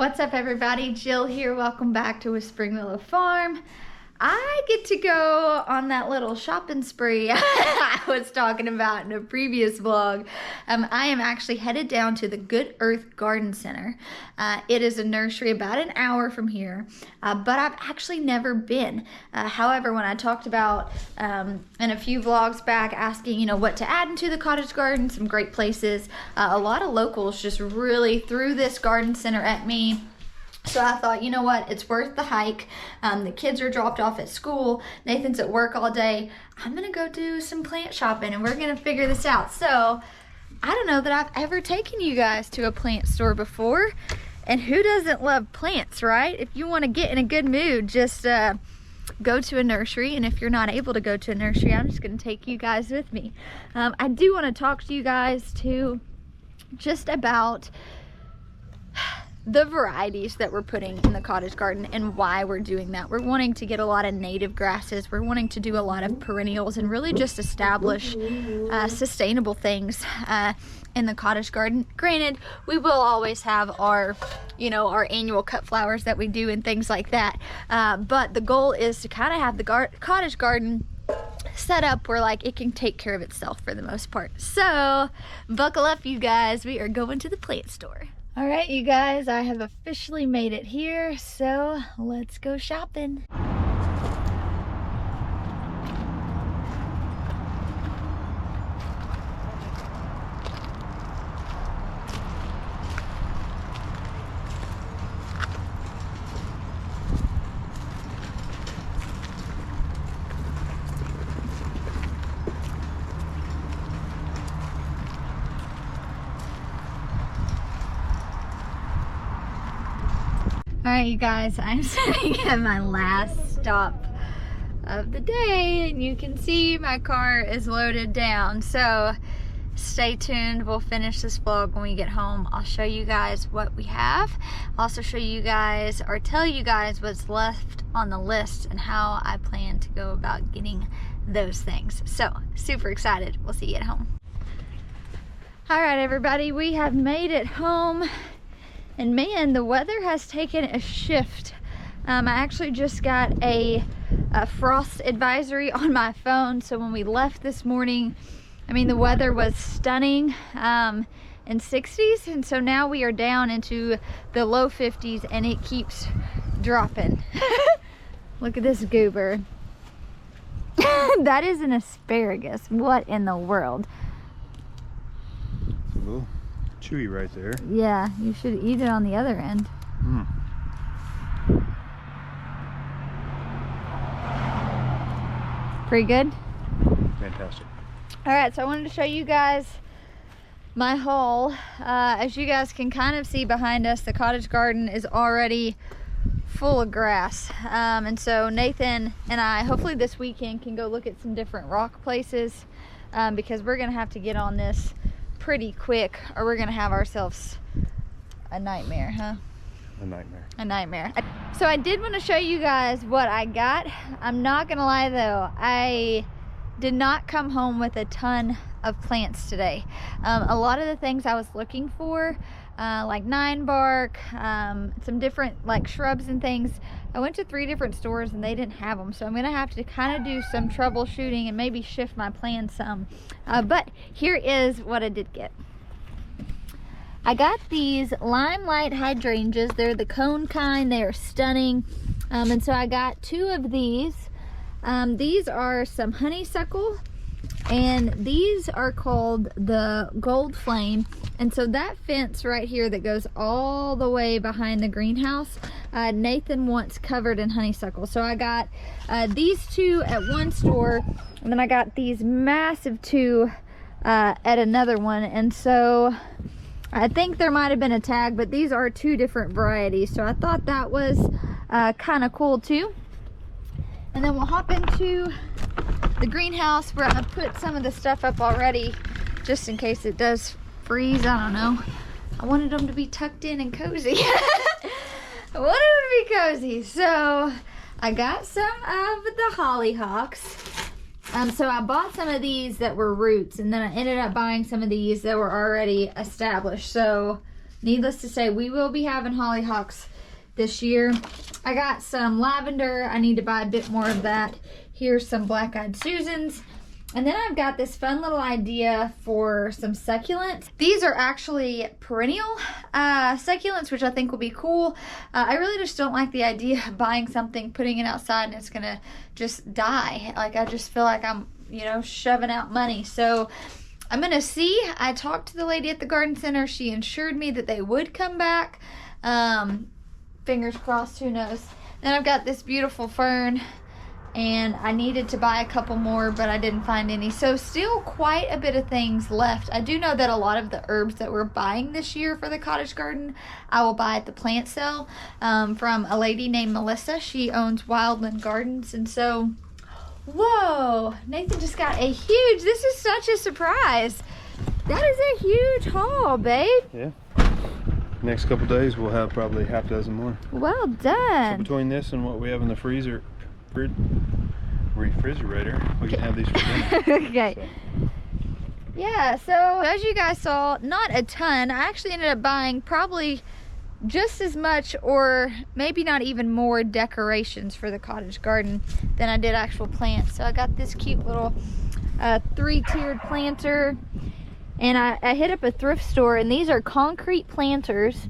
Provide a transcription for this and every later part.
What's up, everybody? Jill here. Welcome back to Whispering Willow Farm. I get to go on that little shopping spree I was talking about in a previous vlog. I am actually headed down to the Good Earth Garden Center. It is a nursery about an hour from here, but I've actually never been. However, when I talked about in a few vlogs back asking, what to add into the cottage garden, some great places, a lot of locals just really threw this garden center at me. So I thought, you know what, it's worth the hike. The kids are dropped off at school. Nathan's at work all day. I'm gonna go do some plant shopping and we're gonna figure this out. So I don't know that I've ever taken you guys to a plant store before. And who doesn't love plants, right? If you wanna get in a good mood, just go to a nursery. And if you're not able to go to a nursery, I'm just gonna take you guys with me. I do wanna talk to you guys too, just about the varieties that we're putting in the cottage garden and why we're doing that. We're wanting to get a lot of native grasses. We're wanting to do a lot of perennials and really just establish sustainable things in the cottage garden. Granted, we will always have our, our annual cut flowers that we do and things like that. But the goal is to kind of have the cottage garden set up where it can take care of itself for the most part. So buckle up, you guys. We are going to the plant store. All right, you guys, I have officially made it here, so let's go shopping. Alright, you guys, I'm sitting at my last stop of the day and you can see my car is loaded down, so stay tuned. We'll finish this vlog when we get home. I'll show you guys what we have. I'll also show you guys or tell you guys what's left on the list and how I plan to go about getting those things. So super excited. We'll see you at home. Alright, everybody, we have made it home. And man, the weather has taken a shift. I actually just got a frost advisory on my phone. So when we left this morning, the weather was stunning in 60s. And so now we are down into the low 50s and it keeps dropping. Look at this goober. That is an asparagus. What in the world? Cool. Chewy right there. Yeah, you should eat it on the other end. Pretty good? Fantastic. Alright, so I wanted to show you guys my haul. As you guys can kind of see behind us, the cottage garden is already full of grass. And so Nathan and I, hopefully this weekend, can go look at some different rock places because we're going to have to get on this pretty quick or we're gonna have ourselves a nightmare, huh? A nightmare. So I did want to show you guys what I got. I'm not gonna lie though, I did not come home with a ton of plants today. A lot of the things I was looking for, like 9-bark, some different shrubs and things, I went to 3 different stores and they didn't have them, so I'm gonna have to kind of do some troubleshooting and maybe shift my plan some. But here is what I did get. I got these Limelight Hydrangeas. They're the cone kind. They are stunning. And so I got 2 of these. These are some honeysuckle, and these are called the Gold Flame. And so that fence right here that goes all the way behind the greenhouse, Nathan wants covered in honeysuckle. So I got these 2 at one store, and then I got these massive 2 at another one. And so I think there might have been a tag, but these are 2 different varieties. So I thought that was kind of cool too. And then we'll hop into the greenhouse where I put some of the stuff up already just in case it does freeze. I don't know. I wanted them to be tucked in and cozy. I wanted them to be cozy. So I got some of the Hollyhocks. So I bought some of these that were roots, and then I ended up buying some of these that were already established. So needless to say, we will be having hollyhocks this year. I got some lavender. I need to buy a bit more of that. Here's some black-eyed Susans. And then I've got this fun little idea for some succulents. These are actually perennial succulents, which I think will be cool. I really just don't like the idea of buying something, putting it outside, and it's gonna just die. Like, I just feel like I'm, you know, shoving out money. So I'm gonna see. I talked to the lady at the garden center. She assured me that they would come back. Fingers crossed, who knows. Then I've got this beautiful fern, and I needed to buy a couple more, but I didn't find any. So still quite a bit of things left. I do know that a lot of the herbs that we're buying this year for the cottage garden, I will buy at the plant sale from a lady named Melissa. She owns Wildland Gardens. And so, whoa, Nathan just got a huge, this is such a surprise. That is a huge haul, babe. Yeah. Next couple days we'll have probably half a dozen more. Well done. So between this and what we have in the refrigerator, we can have these for dinner. Okay. So. Yeah, so as you guys saw, not a ton. I actually ended up buying probably just as much, or maybe not even more, decorations for the cottage garden than I did actual plants. So I got this cute little 3-tiered planter, and I hit up a thrift store, and these are concrete planters.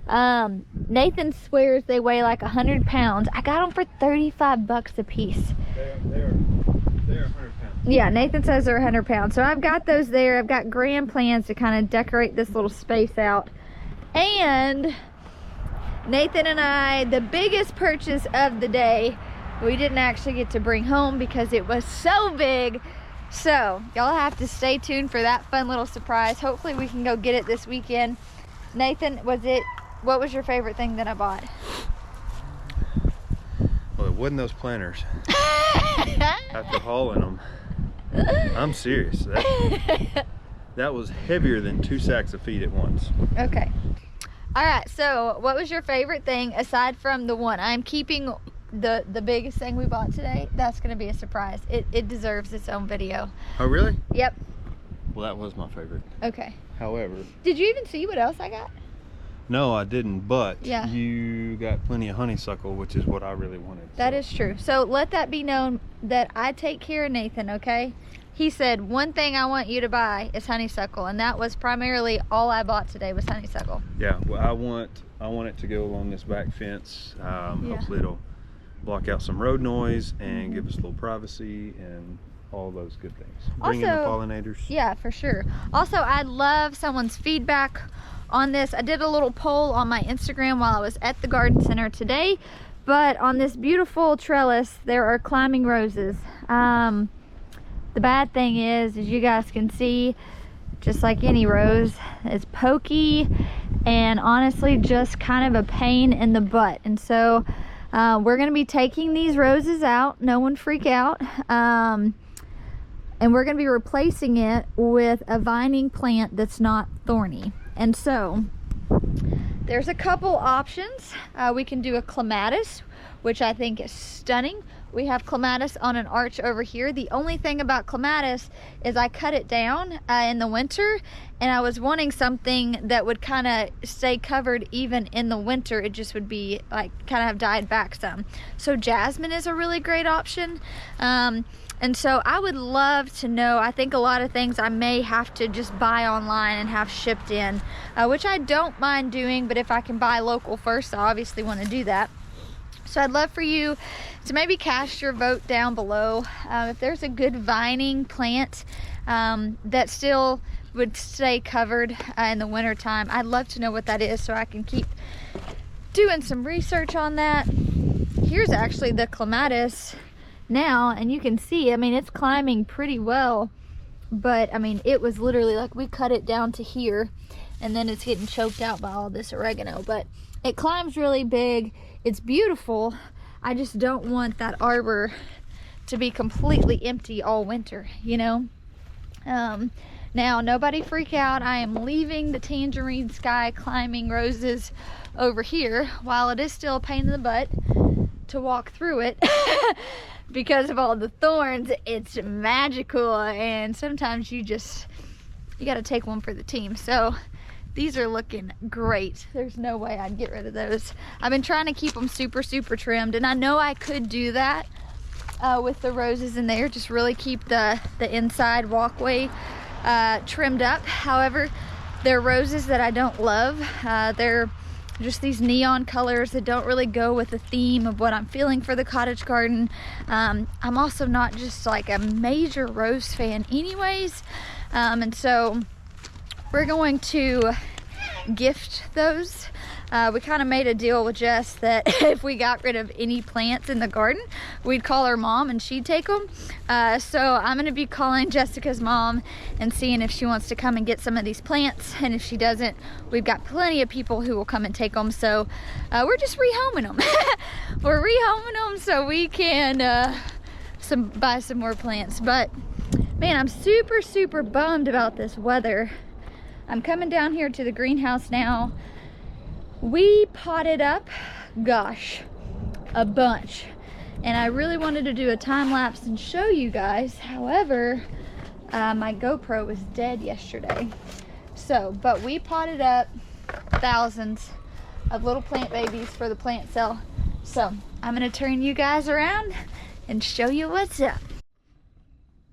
Nathan swears they weigh like 100 pounds. I got them for 35 bucks a piece. They're 100 pounds. Yeah, Nathan says they're 100 pounds. So I've got those there. I've got grand plans to kind of decorate this little space out. And Nathan and I, the biggest purchase of the day, we didn't actually get to bring home because it was so big. So y'all have to stay tuned for that fun little surprise. Hopefully we can go get it this weekend. Nathan, what was your favorite thing that I bought? Well, it wasn't those planters. After hauling them, I'm serious. That was heavier than 2 sacks of feed at once. Okay. All right. So, what was your favorite thing aside from the one? I'm keeping the biggest thing we bought today. That's going to be a surprise. It deserves its own video. Oh, really? Yep. Well, that was my favorite. Okay. However, did you even see what else I got? no, I didn't, but yeah, you got plenty of honeysuckle, which is what I really wanted. That is true. So let that be known that I take care of Nathan, okay? He said, one thing I want you to buy is honeysuckle, and that was primarily all I bought today was honeysuckle. Yeah, well, I want it to go along this back fence. Hopefully it'll block out some road noise and give us a little privacy and all those good things. Bring in the pollinators. Yeah, for sure. Also, I'd love someone's feedback on this. I did a little poll on my Instagram while I was at the garden center today, but on this beautiful trellis there are climbing roses. The bad thing is, as you guys can see, just like any rose, it's pokey and honestly just kind of a pain in the butt. And so we're going to be taking these roses out. No one freak out. And we're going to be replacing it with a vining plant that's not thorny. And so there's a couple options. We can do a clematis, which I think is stunning. We have clematis on an arch over here. The only thing about clematis is I cut it down in the winter, and I was wanting something that would kind of stay covered even in the winter. It just would be like kind of have died back some. So jasmine is a really great option. And so I would love to know, I think a lot of things I may have to just buy online and have shipped in, which I don't mind doing, but if I can buy local first, I obviously want to do that. So I'd love for you to maybe cast your vote down below. If there's a good vining plant that still would stay covered in the winter time, I'd love to know what that is so I can keep doing some research on that. Here's actually the clematis now, and you can see, I mean, it's climbing pretty well, but I mean, it was literally like we cut it down to here, and then it's getting choked out by all this oregano, but it climbs really big. It's beautiful. I just don't want that arbor to be completely empty all winter, you know? Now, nobody freak out. I am leaving the tangerine sky climbing roses over here. While it is still a pain in the butt to walk through it because of all the thorns, it's magical, and sometimes you gotta take one for the team. So These are looking great. There's no way I'd get rid of those. I've been trying to keep them super trimmed, and I know I could do that with the roses in there, just really keep the inside walkway trimmed up. However, they're roses that I don't love. They're just these neon colors that don't really go with the theme of what I'm feeling for the cottage garden. I'm also not just like a major rose fan anyways, and so we're going to gift those. We kind of made a deal with Jess that if we got rid of any plants in the garden, we'd call her mom and she'd take them. So I'm going to be calling Jessica's mom and seeing if she wants to come and get some of these plants. And if she doesn't, we've got plenty of people who will come and take them. So we're just rehoming them. We're rehoming them so we can buy some more plants. But man, I'm super bummed about this weather. I'm coming down here to the greenhouse now. We potted up, gosh, a bunch. And I really wanted to do a time lapse and show you guys. However, my GoPro was dead yesterday. So, but we potted up thousands of little plant babies for the plant sale. So I'm gonna turn you guys around and show you what's up.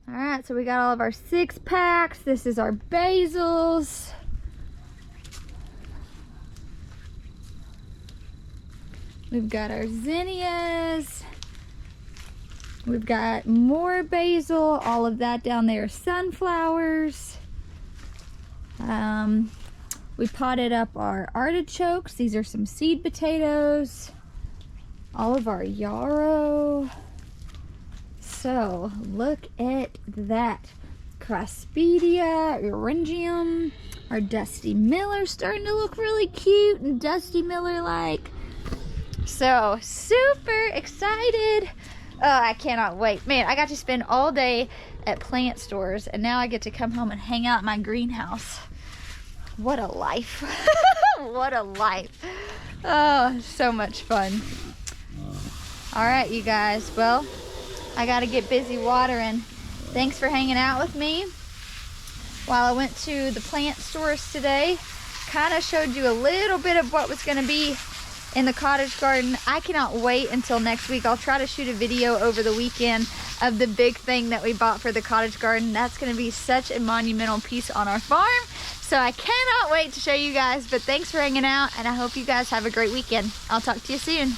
All right, so we got all of our 6-packs. This is our basils. We've got our zinnias. We've got more basil. All of that down there is sunflowers. We potted up our artichokes. These are some seed potatoes. All of our yarrow. So look at that. Craspedia, Eryngium. Our Dusty Miller starting to look really cute and Dusty Miller-like. So super excited. Oh, I cannot wait. Man, I got to spend all day at plant stores and now I get to come home and hang out in my greenhouse. What a life. What a life. Oh, so much fun. All right, you guys. Well, I got to get busy watering. Thanks for hanging out with me while I went to the plant stores today. Kind of showed you a little bit of what was going to be in the cottage garden. I cannot wait until next week. I'll try to shoot a video over the weekend of the big thing that we bought for the cottage garden. That's going to be such a monumental piece on our farm. So I cannot wait to show you guys. But thanks for hanging out, and I hope you guys have a great weekend. I'll talk to you soon.